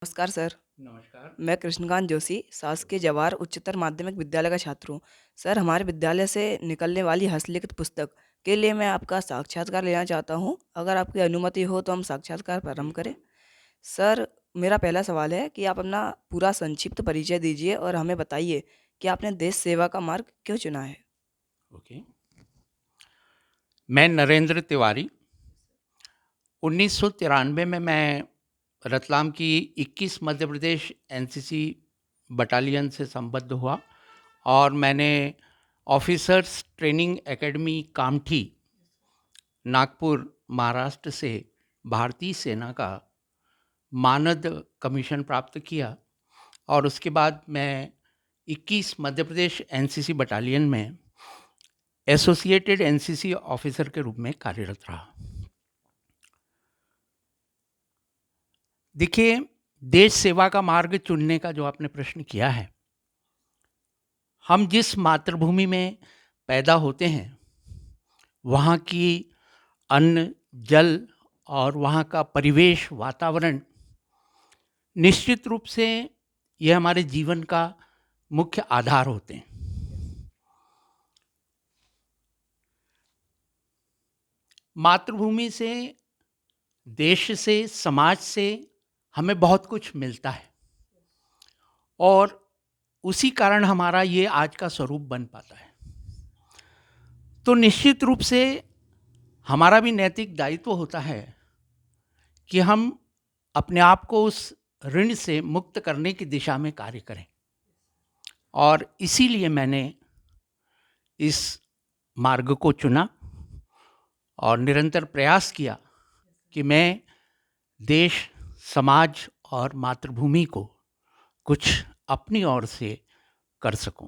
नमस्कार सर। नमस्कार। मैं कृष्णकांत जोशी शासकीय जवाहर उच्चतर माध्यमिक विद्यालय का छात्र हूँ। सर, हमारे विद्यालय से निकलने वाली हस्तलिखित पुस्तक के लिए मैं आपका साक्षात्कार लेना चाहता हूँ। अगर आपकी अनुमति हो तो हम साक्षात्कार प्रारंभ करें। बिल्कुल। सर, मेरा पहला सवाल है कि आप अपना पूरा संक्षिप्त परिचय दीजिए और हमें बताइए कि आपने देश सेवा का मार्ग क्यों चुना है? ओके। मैं नरेंद्र तिवारी 1993 में मैं रतलाम की 21 मध्य प्रदेश एनसीसी बटालियन से संबद्ध हुआ और मैंने officers training academy Kamthi Nagpur Maharashtra से भारतीय सेना का मानद कमीशन प्राप्त किया और उसके बाद मैं 21 मध्य प्रदेश एनसीसी बटालियन में एसोसिएटेड एनसीसी ऑफिसर के रूप में कार्यरत रहा। देखिए, देश सेवा का मार्ग चुनने का जो आपने प्रश्न किया है, हम जिस मातृभूमि में पैदा होते हैं, वहाँ की अन्न, जल और वहाँ का परिवेश, वातावरण निश्चित रूप से ये हमारे जीवन का मुख्य आधार होते हैं। मातृभूमि से, देश से, समाज से हमें बहुत कुछ मिलता है और उसी कारण हमारा ये आज का स्वरूप बन पाता है। तो निश्चित रूप से हमारा भी नैतिक दायित्व होता है कि हम अपने आप को उस ऋण से मुक्त करने की दिशा में कार्य करें और इसीलिए मैंने इस मार्ग को चुना और निरंतर प्रयास किया कि मैं देश, समाज और मातृभूमि को कुछ अपनी ओर से कर सकूं।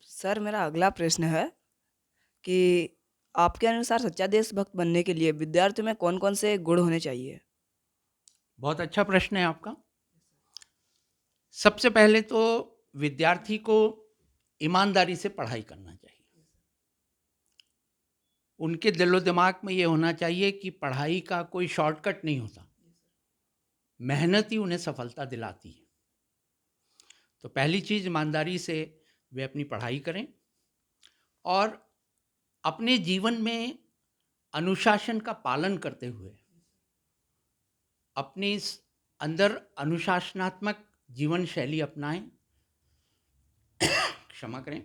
सर, मेरा अगला प्रश्न है कि आपके अनुसार सच्चा देशभक्त बनने के लिए विद्यार्थियों में कौन-कौन से गुण होने चाहिए? बहुत अच्छा प्रश्न है आपका। सबसे पहले तो विद्यार्थी को ईमानदारी से पढ़ाई करना चाहिए। उनके दिलो दिमाग में ये होना चाहिए कि पढ़ाई का कोई शॉर्टकट नहीं होता, मेहनत ही उन्हें सफलता दिलाती है। तो पहली चीज़, ईमानदारी से वे अपनी पढ़ाई करें और अपने जीवन में अनुशासन का पालन करते हुए अपने इस अंदर अनुशासनात्मक जीवन शैली अपनाएं, क्षमा करें,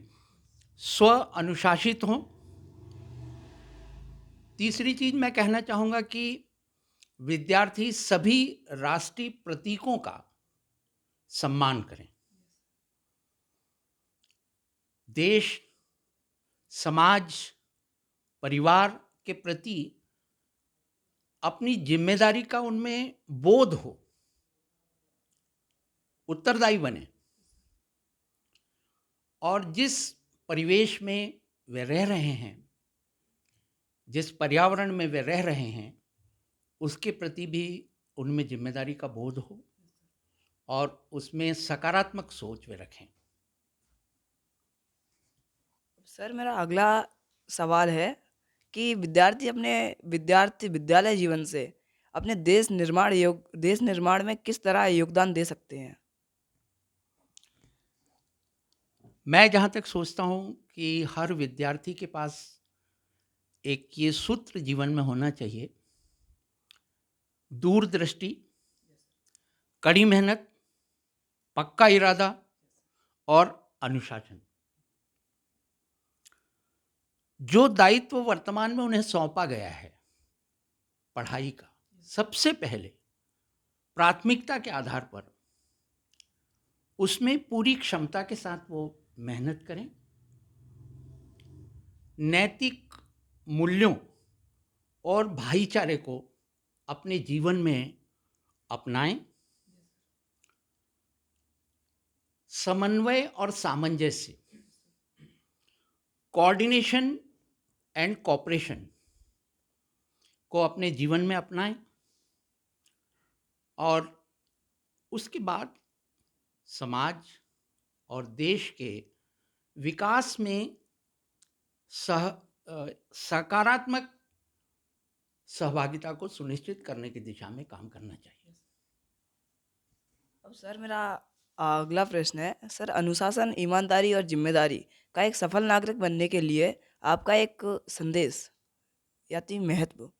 स्व अनुशासित हों। तीसरी चीज़ मैं कहना चाहूँगा कि विद्यार्थी सभी राष्ट्रीय प्रतीकों का सम्मान करें। देश, समाज, परिवार के प्रति अपनी जिम्मेदारी का उनमें बोध हो, उत्तरदायी बने और जिस परिवेश में वे रह रहे हैं, जिस पर्यावरण में वे रह रहे हैं, उसके प्रति भी उनमें जिम्मेदारी का बोध हो और उसमें सकारात्मक सोच वे रखें। सर, मेरा अगला सवाल है कि विद्यार्थी अपने विद्यार्थी विद्यालय जीवन से अपने देश निर्माण में किस तरह योगदान दे सकते हैं? मैं जहाँ तक सोचता हूँ कि हर विद्यार्थी के पास एक ये सूत्र जीवन में होना चाहिए: दूरदृष्टि, कड़ी मेहनत, पक्का इरादा और अनुशासन। जो दायित्व वर्तमान में उन्हें सौंपा गया है पढ़ाई का, सबसे पहले प्राथमिकता के आधार पर उसमें पूरी क्षमता के साथ वो मेहनत करें, नैतिक मूल्यों और भाईचारे को अपने जीवन में अपनाएं, समन्वय और सामंजस्य, कोऑर्डिनेशन एंड कोऑपरेशन को अपने जीवन में अपनाएं और उसके बाद समाज और देश के विकास में सकारात्मक सहभागिता को सुनिश्चित करने की दिशा में काम करना चाहिए। अब सर मेरा अगला प्रश्न है सर, अनुशासन, ईमानदारी और जिम्मेदारी का एक सफल नागरिक बनने के लिए आपका एक संदेश या तीन महत्व।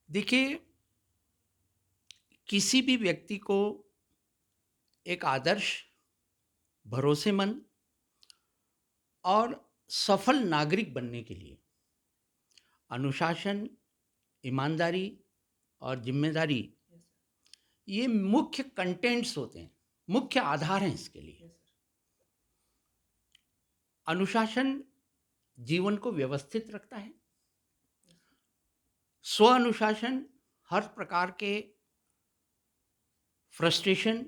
देखिए, किसी भी व्यक्ति को एक आदर्श, भरोसेमंद और सफल नागरिक बनने के लिए अनुशासन, ईमानदारी और जिम्मेदारी ये मुख्य कंटेंट्स होते हैं, मुख्य आधार हैं इसके लिए। अनुशासन जीवन को व्यवस्थित रखता है। स्व अनुशासन हर प्रकार के फ्रस्ट्रेशन,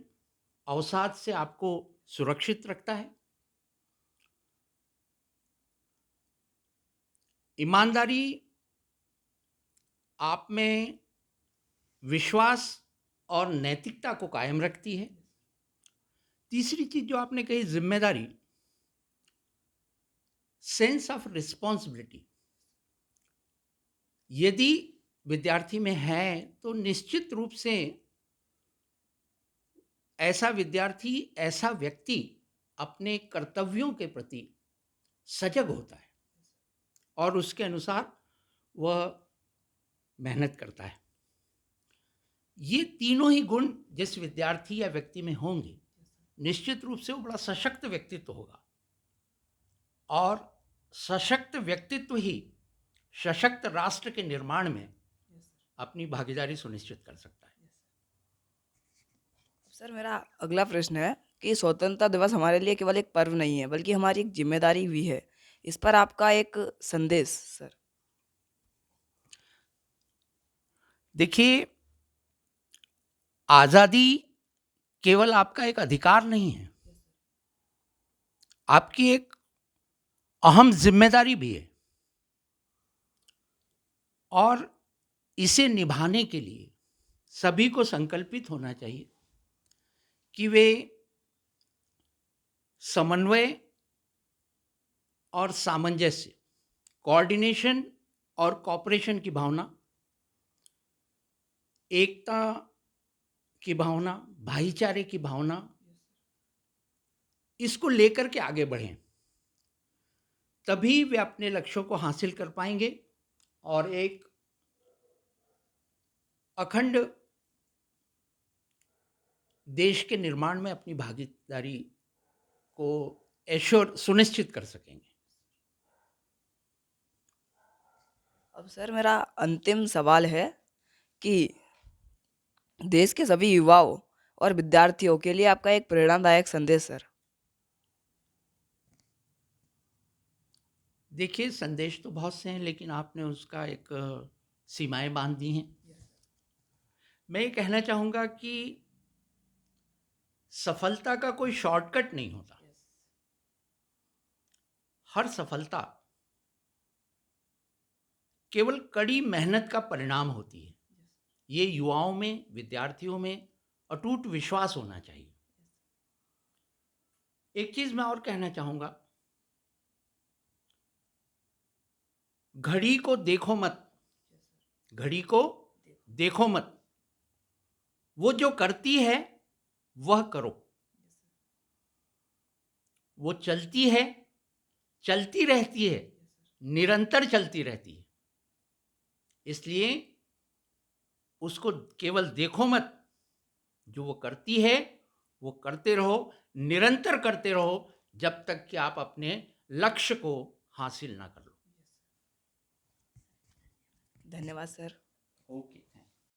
अवसाद से आपको सुरक्षित रखता है। ईमानदारी आप में विश्वास और नैतिकता को कायम रखती है। तीसरी चीज जो आपने कही, जिम्मेदारी, सेंस ऑफ रिस्पॉन्सिबिलिटी। यदि विद्यार्थी में है तो निश्चित रूप से ऐसा विद्यार्थी, ऐसा व्यक्ति अपने कर्तव्यों के प्रति सजग होता है और उसके अनुसार वह मेहनत करता है। ये तीनों ही गुण जिस विद्यार्थी या व्यक्ति में होंगे, निश्चित रूप से वो बड़ा सशक्त व्यक्तित्व होगा और सशक्त व्यक्तित्व ही सशक्त राष्ट्र के निर्माण में अपनी भागीदारी सुनिश्चित कर सकता है। सर मेरा अगला प्रश्न है कि स्वतंत्रता दिवस हमारे लिए केवल एक पर्व नहीं है बल्कि हमारी एक जिम्मेदारी भी है। इस पर आपका एक संदेश सर। देखिए, आज़ादी केवल आपका एक अधिकार नहीं है, आपकी एक अहम जिम्मेदारी भी है और इसे निभाने के लिए सभी को संकल्पित होना चाहिए कि वे समन्वय और सामंजस्य, कोऑर्डिनेशन और कोऑपरेशन की भावना, एकता की भावना, भाईचारे की भावना, इसको लेकर के आगे बढ़ें। तभी वे अपने लक्ष्यों को हासिल कर पाएंगे और एक अखंड देश के निर्माण में अपनी भागीदारी को सुनिश्चित कर सकेंगे। अब सर मेरा अंतिम सवाल है कि देश के सभी युवाओं और विद्यार्थियों के लिए आपका एक प्रेरणादायक संदेश सर। देखिए, संदेश तो बहुत से हैं लेकिन आपने उसका एक सीमाएं बांध दी हैं। मैं ये कहना चाहूँगा कि सफलता का कोई शॉर्टकट नहीं होता। हर सफलता केवल कड़ी मेहनत का परिणाम होती है। ये युवाओं में, विद्यार्थियों में अटूट विश्वास होना चाहिए। एक चीज मैं और कहना चाहूँगा, घड़ी को देखो मत, घड़ी को देखो मत, वो जो करती है वह करो। वो चलती है, चलती रहती है, निरंतर चलती रहती है। इसलिए उसको केवल देखो मत, जो वो करती है वो करते रहो, निरंतर करते रहो, जब तक कि आप अपने लक्ष्य को हासिल ना कर लो। धन्यवाद सर। ओके।